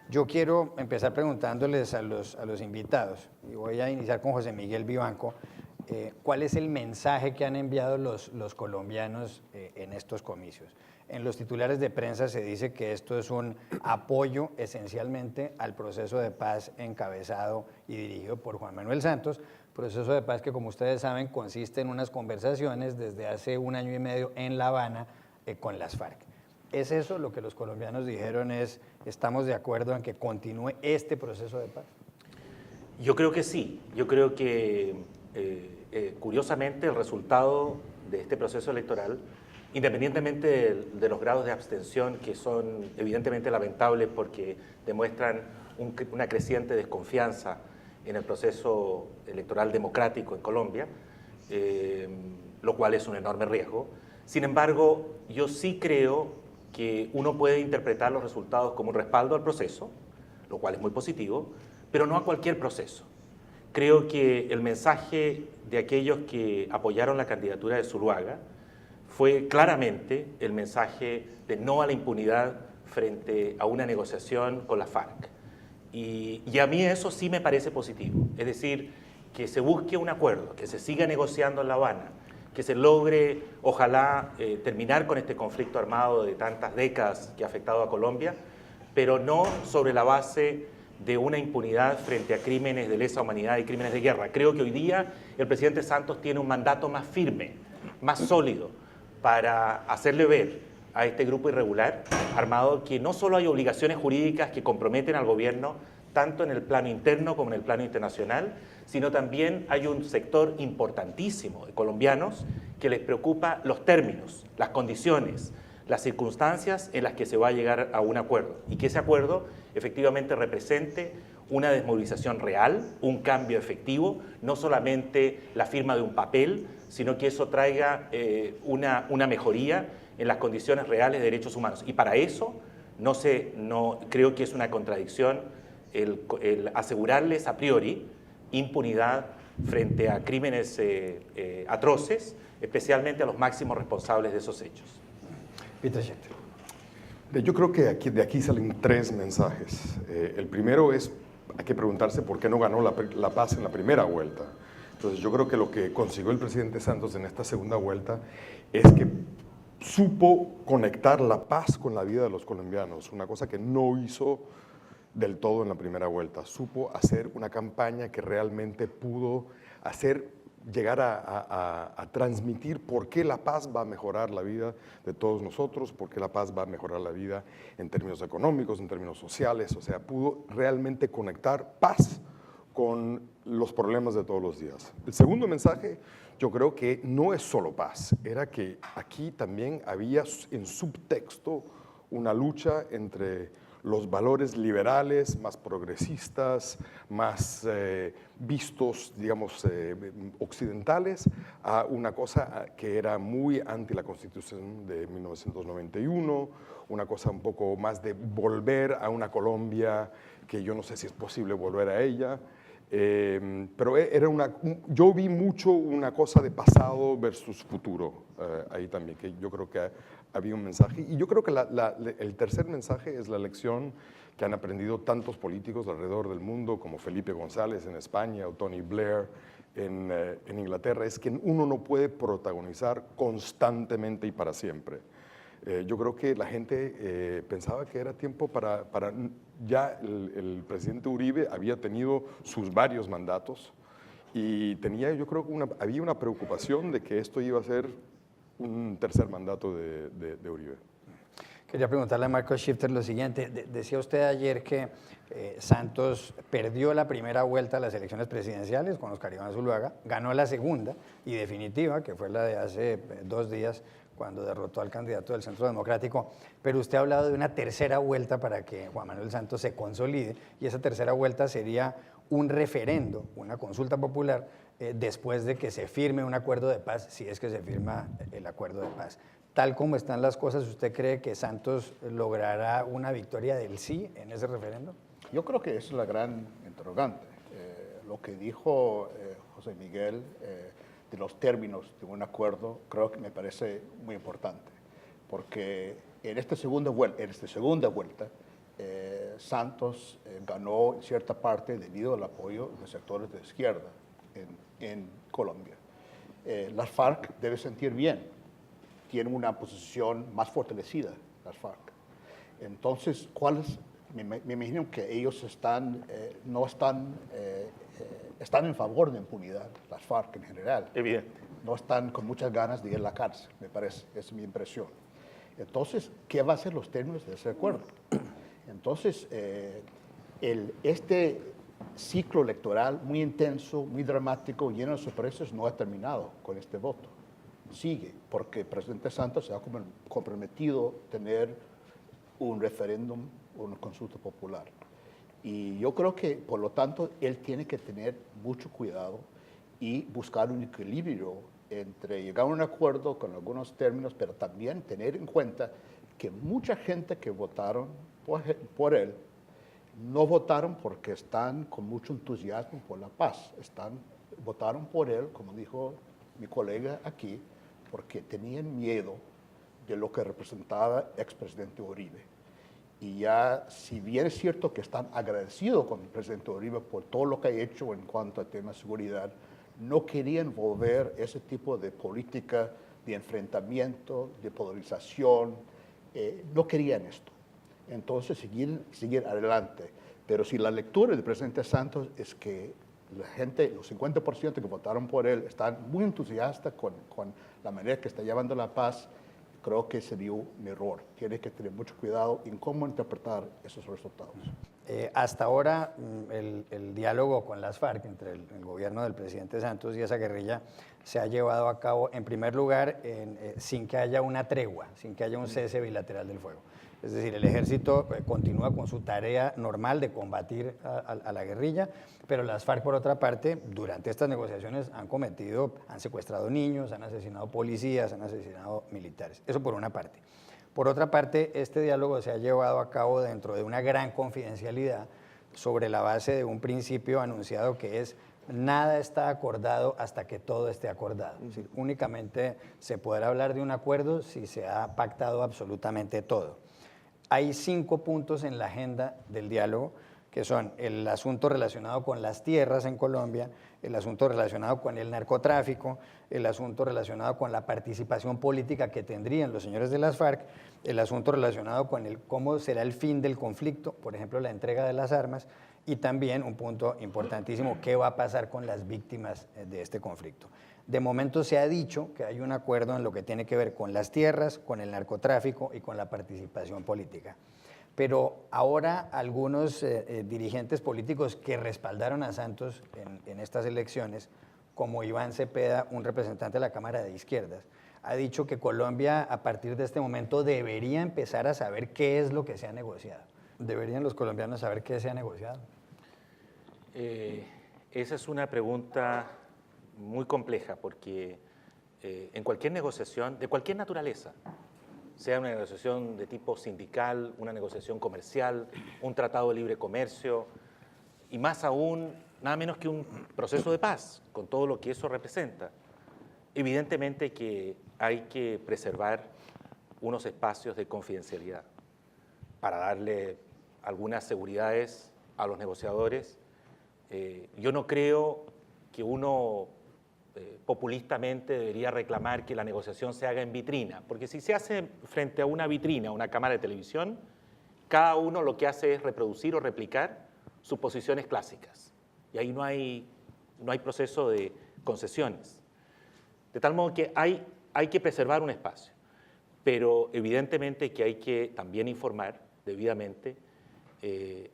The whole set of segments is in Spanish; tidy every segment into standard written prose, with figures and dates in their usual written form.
Yo quiero empezar preguntándoles a los invitados, y voy a iniciar con José Miguel Vivanco, ¿cuál es el mensaje que han enviado los colombianos en estos comicios? En los titulares de prensa se dice que esto es un apoyo esencialmente al proceso de paz encabezado y dirigido por Juan Manuel Santos, proceso de paz que, como ustedes saben, consiste en unas conversaciones desde hace 1 año y medio en La Habana con las FARC. ¿Es eso lo que los colombianos dijeron? ¿Estamos de acuerdo en que continúe este proceso de paz? Yo creo que sí. Yo creo que, curiosamente, el resultado de este proceso electoral, independientemente de los grados de abstención, que son evidentemente lamentables porque demuestran una creciente desconfianza en el proceso electoral democrático en Colombia, lo cual es un enorme riesgo. Sin embargo, yo sí creo que uno puede interpretar los resultados como un respaldo al proceso, lo cual es muy positivo, pero no a cualquier proceso. Creo que el mensaje de aquellos que apoyaron la candidatura de Zuluaga fue claramente el mensaje de no a la impunidad frente a una negociación con la FARC. Y a mí eso sí me parece positivo, es decir, que se busque un acuerdo, que se siga negociando en La Habana, que se logre, ojalá, terminar con este conflicto armado de tantas décadas que ha afectado a Colombia, pero no sobre la base de una impunidad frente a crímenes de lesa humanidad y crímenes de guerra. Creo que hoy día el presidente Santos tiene un mandato más firme, más sólido, para hacerle ver a este grupo irregular armado que no solo hay obligaciones jurídicas que comprometen al gobierno, tanto en el plano interno como en el plano internacional, sino también hay un sector importantísimo de colombianos que les preocupa los términos, las condiciones, las circunstancias en las que se va a llegar a un acuerdo y que ese acuerdo efectivamente represente una desmovilización real, un cambio efectivo, no solamente la firma de un papel, sino que eso traiga una mejoría en las condiciones reales de derechos humanos. Y para eso no creo que es una contradicción el asegurarles a priori impunidad frente a crímenes atroces, especialmente a los máximos responsables de esos hechos. Peter Schachter. Yo creo que de aquí salen tres mensajes. El primero es, hay que preguntarse por qué no ganó la paz en la primera vuelta. Entonces yo creo que lo que consiguió el presidente Santos en esta segunda vuelta es que supo conectar la paz con la vida de los colombianos, una cosa que no hizo del todo en la primera vuelta. Supo hacer una campaña que realmente pudo llegar a transmitir por qué la paz va a mejorar la vida de todos nosotros, por qué la paz va a mejorar la vida en términos económicos, en términos sociales. O sea, pudo realmente conectar paz con los problemas de todos los días. El segundo mensaje, yo creo que no es solo paz, era que aquí también había en subtexto una lucha entre los valores liberales, más progresistas, más vistos, digamos, occidentales, a una cosa que era muy anti la Constitución de 1991, una cosa un poco más de volver a una Colombia que yo no sé si es posible volver a ella, pero yo vi mucho una cosa de pasado versus futuro ahí también, que yo creo que había un mensaje. Y yo creo que el tercer mensaje es la lección que han aprendido tantos políticos alrededor del mundo, como Felipe González en España o Tony Blair en Inglaterra, es que uno no puede protagonizar constantemente y para siempre. Yo creo que la gente pensaba que era tiempo ya el presidente Uribe había tenido sus varios mandatos y yo creo que había una preocupación de que esto iba a ser un tercer mandato de Uribe. Quería preguntarle a Marcos Shifter lo siguiente. Decía usted ayer que Santos perdió la primera vuelta a las elecciones presidenciales con Oscar Iván Zuluaga, ganó la segunda y definitiva, que fue la de hace 2 días, cuando derrotó al candidato del Centro Democrático, pero usted ha hablado de una tercera vuelta para que Juan Manuel Santos se consolide, y esa tercera vuelta sería un referendo, una consulta popular, después de que se firme un acuerdo de paz, si es que se firma el acuerdo de paz. Tal como están las cosas, ¿usted cree que Santos logrará una victoria del sí en ese referendo? Yo creo que esa es la gran interrogante. Lo que dijo José Miguel de los términos de un acuerdo, creo que me parece muy importante, porque en esta segunda vuelta, Santos ganó en cierta parte debido al apoyo de sectores de izquierda en Colombia. Las FARC debe sentir bien, tienen una posición más fortalecida, las FARC. Entonces, me imagino que ellos están en favor de impunidad, las FARC en general. Evidente. No están con muchas ganas de ir a la cárcel, me parece, es mi impresión. Entonces, ¿qué va a ser los términos de ese acuerdo? Entonces, este ciclo electoral muy intenso, muy dramático, lleno de sorpresas, no ha terminado con este voto. Sigue, porque el presidente Santos se ha comprometido a tener un referéndum o una consulta popular. Y yo creo que, por lo tanto, él tiene que tener mucho cuidado y buscar un equilibrio entre llegar a un acuerdo con algunos términos, pero también tener en cuenta que mucha gente que votaron por él no votaron porque están con mucho entusiasmo por la paz. Votaron por él, como dijo mi colega aquí, porque tenían miedo de lo que representaba expresidente Uribe. Y ya, si bien es cierto que están agradecidos con el presidente Uribe por todo lo que ha hecho en cuanto a temas de seguridad, no querían volver ese tipo de política de enfrentamiento, de polarización, no querían esto. Entonces, seguir adelante. Pero si la lectura del presidente Santos es que la gente, los 50% que votaron por él, están muy entusiastas con la manera que está llevando la paz, creo que sería un error. Tiene que tener mucho cuidado en cómo interpretar esos resultados. Hasta ahora, el diálogo con las FARC entre el gobierno del presidente Santos y esa guerrilla se ha llevado a cabo, en primer lugar, sin que haya una tregua, sin que haya un cese bilateral del fuego. Es decir, el ejército continúa con su tarea normal de combatir a la guerrilla, pero las FARC, por otra parte, durante estas negociaciones han secuestrado niños, han asesinado policías, han asesinado militares. Eso por una parte. Por otra parte, este diálogo se ha llevado a cabo dentro de una gran confidencialidad sobre la base de un principio anunciado que es: nada está acordado hasta que todo esté acordado. Es decir, únicamente se podrá hablar de un acuerdo si se ha pactado absolutamente todo. Hay 5 puntos en la agenda del diálogo, que son el asunto relacionado con las tierras en Colombia, el asunto relacionado con el narcotráfico, el asunto relacionado con la participación política que tendrían los señores de las FARC, el asunto relacionado con cómo será el fin del conflicto, por ejemplo, la entrega de las armas, y también un punto importantísimo: qué va a pasar con las víctimas de este conflicto. De momento se ha dicho que hay un acuerdo en lo que tiene que ver con las tierras, con el narcotráfico y con la participación política. Pero ahora algunos dirigentes políticos que respaldaron a Santos en estas elecciones, como Iván Cepeda, un representante de la Cámara de Izquierdas, ha dicho que Colombia, a partir de este momento, debería empezar a saber qué es lo que se ha negociado. ¿Deberían los colombianos saber qué se ha negociado? Esa es una pregunta muy compleja, porque en cualquier negociación, de cualquier naturaleza, sea una negociación de tipo sindical, una negociación comercial, un tratado de libre comercio, y más aún, nada menos que un proceso de paz, con todo lo que eso representa, evidentemente que hay que preservar unos espacios de confidencialidad para darle algunas seguridades a los negociadores. Yo no creo que uno populistamente debería reclamar que la negociación se haga en vitrina, porque si se hace frente a una vitrina, una cámara de televisión, cada uno lo que hace es reproducir o replicar sus posiciones clásicas, y ahí no hay proceso de concesiones. De tal modo que hay que preservar un espacio, pero evidentemente que hay que también informar debidamente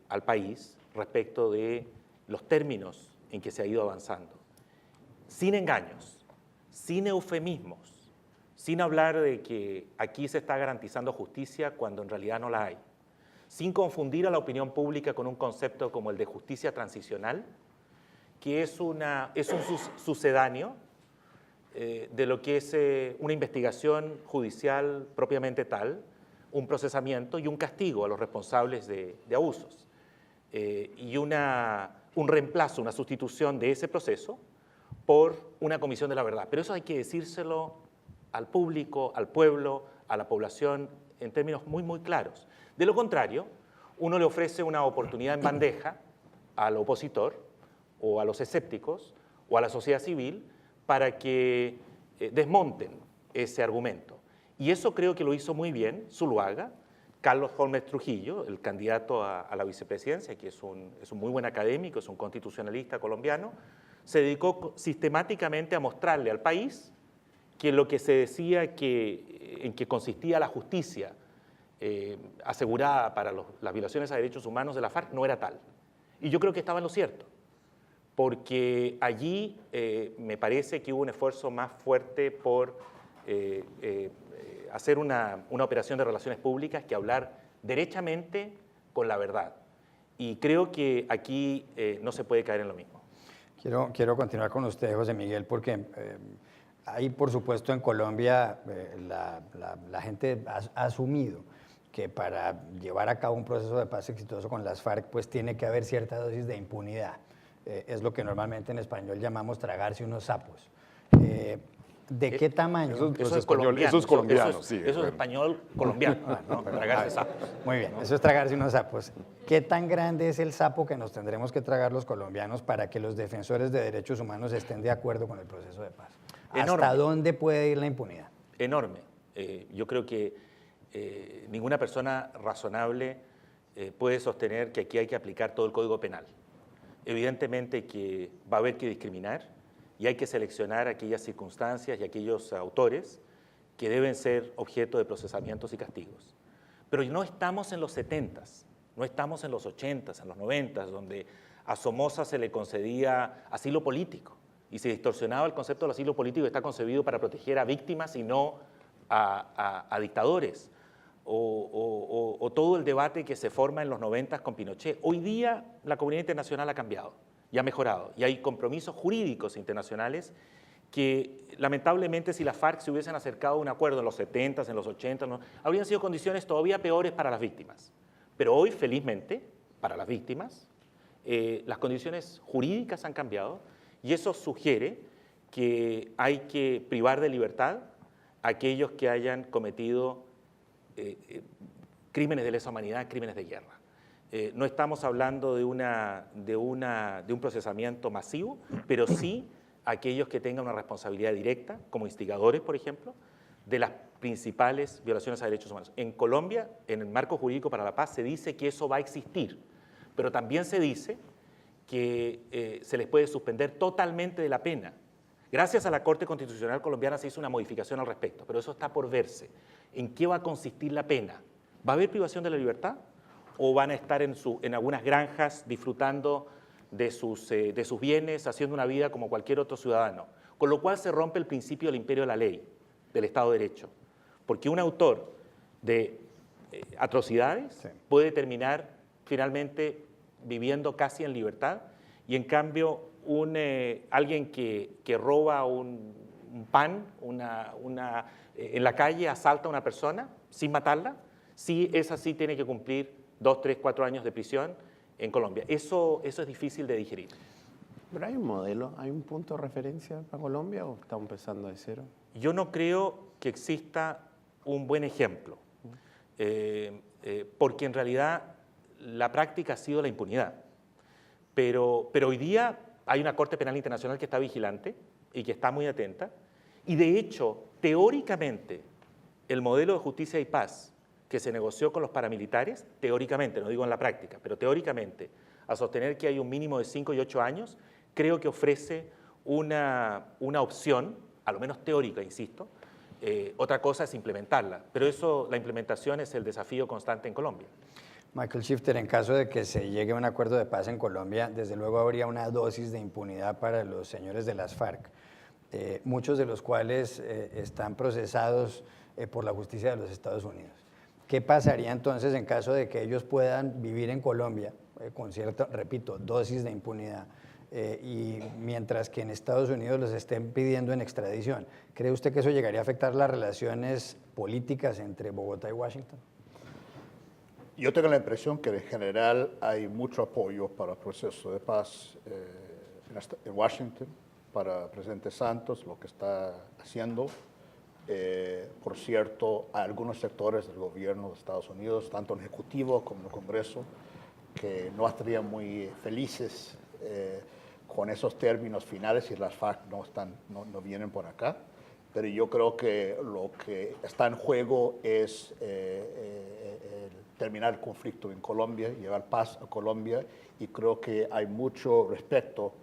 al país respecto de los términos en que se ha ido avanzando, sin engaños, sin eufemismos, sin hablar de que aquí se está garantizando justicia cuando en realidad no la hay, sin confundir a la opinión pública con un concepto como el de justicia transicional, que es un sucedáneo de lo que es una investigación judicial propiamente tal, un procesamiento y un castigo a los responsables de abusos, y un reemplazo, una sustitución de ese proceso por una comisión de la verdad. Pero eso hay que decírselo al público, al pueblo, a la población en términos muy, muy claros. De lo contrario, uno le ofrece una oportunidad en bandeja al opositor o a los escépticos o a la sociedad civil para que desmonten ese argumento. Y eso creo que lo hizo muy bien Zuluaga, Carlos Holmes Trujillo, el candidato a la vicepresidencia, que es un muy buen académico, es un constitucionalista colombiano, se dedicó sistemáticamente a mostrarle al país que lo que se decía en que consistía la justicia asegurada para las violaciones a derechos humanos de la FARC no era tal. Y yo creo que estaba en lo cierto, porque allí me parece que hubo un esfuerzo más fuerte por hacer una operación de relaciones públicas que hablar derechamente con la verdad. Y creo que aquí no se puede caer en lo mismo. Quiero continuar con usted, José Miguel, porque ahí, por supuesto, en Colombia la gente ha asumido que para llevar a cabo un proceso de paz exitoso con las FARC, pues tiene que haber cierta dosis de impunidad. Es lo que normalmente en español llamamos tragarse unos sapos. ¿De qué tamaño? Eso es colombiano. Eso es colombiano, eso sí. es español colombiano, ¿no? Tragarse sapos. Muy bien, eso es tragarse unos sapos. ¿Qué tan grande es el sapo que nos tendremos que tragar los colombianos para que los defensores de derechos humanos estén de acuerdo con el proceso de paz? Enorme. ¿Hasta dónde puede ir la impunidad? Enorme. Yo creo que ninguna persona razonable puede sostener que aquí hay que aplicar todo el Código Penal. Evidentemente que va a haber que discriminar y hay que seleccionar aquellas circunstancias y aquellos autores que deben ser objeto de procesamientos y castigos. Pero no estamos en los 70s, no estamos en los 80s, en los 90s, donde a Somoza se le concedía asilo político y se distorsionaba el concepto del asilo político que está concebido para proteger a víctimas y no a dictadores. O todo el debate que se forma en los 90s con Pinochet. Hoy día la comunidad internacional ha cambiado y ha mejorado y hay compromisos jurídicos internacionales que lamentablemente si las FARC se hubiesen acercado a un acuerdo en los 70s, en los 80s, habrían sido condiciones todavía peores para las víctimas. Pero hoy, felizmente, para las víctimas, las condiciones jurídicas han cambiado y eso sugiere que hay que privar de libertad a aquellos que hayan cometido crímenes de lesa humanidad, crímenes de guerra. No estamos hablando de un procesamiento masivo, pero sí aquellos que tengan una responsabilidad directa, como instigadores, por ejemplo, de las principales violaciones a derechos humanos. En Colombia, en el marco jurídico para la paz, se dice que eso va a existir, pero también se dice que se les puede suspender totalmente de la pena. Gracias a la Corte Constitucional colombiana se hizo una modificación al respecto, pero eso está por verse. ¿En qué va a consistir la pena? ¿Va a haber privación de la libertad? ¿O van a estar en algunas granjas disfrutando de sus bienes, haciendo una vida como cualquier otro ciudadano? Con lo cual se rompe el principio del imperio de la ley, del Estado de Derecho. Porque un autor de atrocidades puede terminar finalmente viviendo casi en libertad y en cambio alguien que roba un pan en la calle, asalta a una persona sin matarla, sí, esa sí tiene que cumplir 2, 3, 4 años de prisión en Colombia. Eso es difícil de digerir. ¿Pero hay un modelo, hay un punto de referencia para Colombia o estamos empezando de cero? Yo no creo que exista un buen ejemplo, porque en realidad la práctica ha sido la impunidad. Pero hoy día hay una Corte Penal Internacional que está vigilante y que está muy atenta, y de hecho, teóricamente, el modelo de justicia y paz que se negoció con los paramilitares, teóricamente, no digo en la práctica, pero teóricamente, a sostener que hay un mínimo de 5 y 8 años, creo que ofrece una opción, a lo menos teórica, insisto. Otra cosa es implementarla, pero la implementación es el desafío constante en Colombia. Michael Shifter, en caso de que se llegue a un acuerdo de paz en Colombia, desde luego habría una dosis de impunidad para los señores de las FARC, muchos de los cuales están procesados por la justicia de los Estados Unidos. ¿Qué pasaría entonces en caso de que ellos puedan vivir en Colombia con cierta, repito, dosis de impunidad y mientras que en Estados Unidos los estén pidiendo en extradición? ¿Cree usted que eso llegaría a afectar las relaciones políticas entre Bogotá y Washington? Yo tengo la impresión que en general hay mucho apoyo para el proceso de paz en Washington, para el presidente Santos, lo que está haciendo. Por cierto, hay algunos sectores del gobierno de Estados Unidos, tanto en el Ejecutivo como en el Congreso, que no estarían muy felices con esos términos finales si las FARC no vienen por acá. Pero yo creo que lo que está en juego es terminar el conflicto en Colombia, llevar paz a Colombia, y creo que hay mucho respeto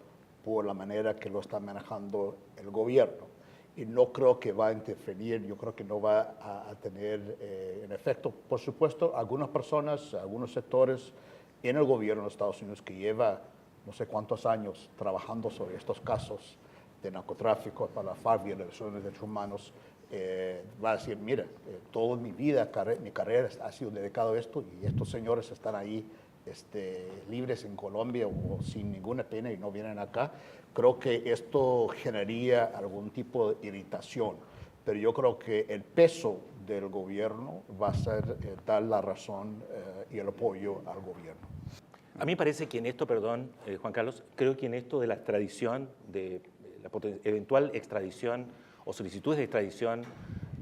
por la manera que lo está manejando el gobierno. Y no creo que va a interferir, yo creo que no va a tener en efecto. Por supuesto, algunas personas, algunos sectores en el gobierno de Estados Unidos que lleva no sé cuántos años trabajando sobre estos casos de narcotráfico para la FARC, violaciones de derechos humanos, va a decir, mira, toda mi vida, mi carrera ha sido dedicado a esto y estos señores están ahí libres en Colombia o sin ninguna pena y no vienen acá. Creo que esto generaría algún tipo de irritación, pero yo creo que el peso del gobierno va a ser dar la razón y el apoyo al gobierno. A mí me parece que en esto, perdón, Juan Carlos, creo que en esto de la extradición, de la eventual extradición o solicitudes de extradición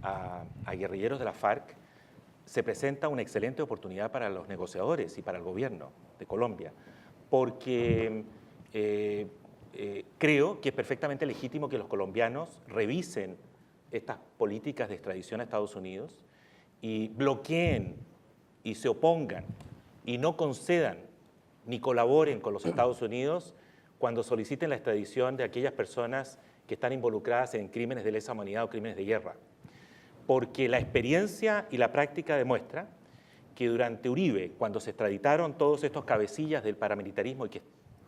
a guerrilleros de la FARC, se presenta una excelente oportunidad para los negociadores y para el gobierno de Colombia, porque creo que es perfectamente legítimo que los colombianos revisen estas políticas de extradición a Estados Unidos y bloqueen y se opongan y no concedan ni colaboren con los Estados Unidos cuando soliciten la extradición de aquellas personas que están involucradas en crímenes de lesa humanidad o crímenes de guerra. Porque la experiencia y la práctica demuestra que durante Uribe, cuando se extraditaron todos estos cabecillas del paramilitarismo y que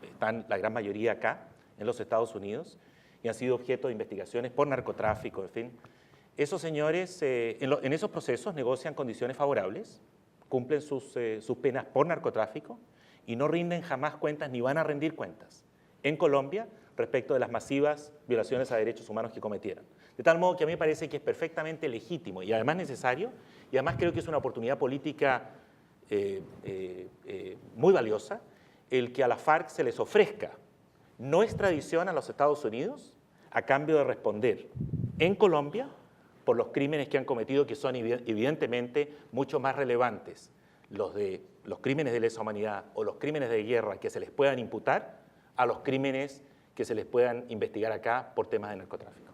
están la gran mayoría acá, en los Estados Unidos, y han sido objeto de investigaciones por narcotráfico, en fin, esos señores en esos procesos negocian condiciones favorables, cumplen sus penas por narcotráfico y no rinden jamás cuentas ni van a rendir cuentas en Colombia respecto de las masivas violaciones a derechos humanos que cometieron. De tal modo que a mí me parece que es perfectamente legítimo y además necesario, y además creo que es una oportunidad política muy valiosa, el que a la FARC se les ofrezca no extradición a los Estados Unidos a cambio de responder en Colombia por los crímenes que han cometido, que son evidentemente mucho más relevantes, los crímenes de lesa humanidad o los crímenes de guerra que se les puedan imputar a los crímenes que se les puedan investigar acá por temas de narcotráfico.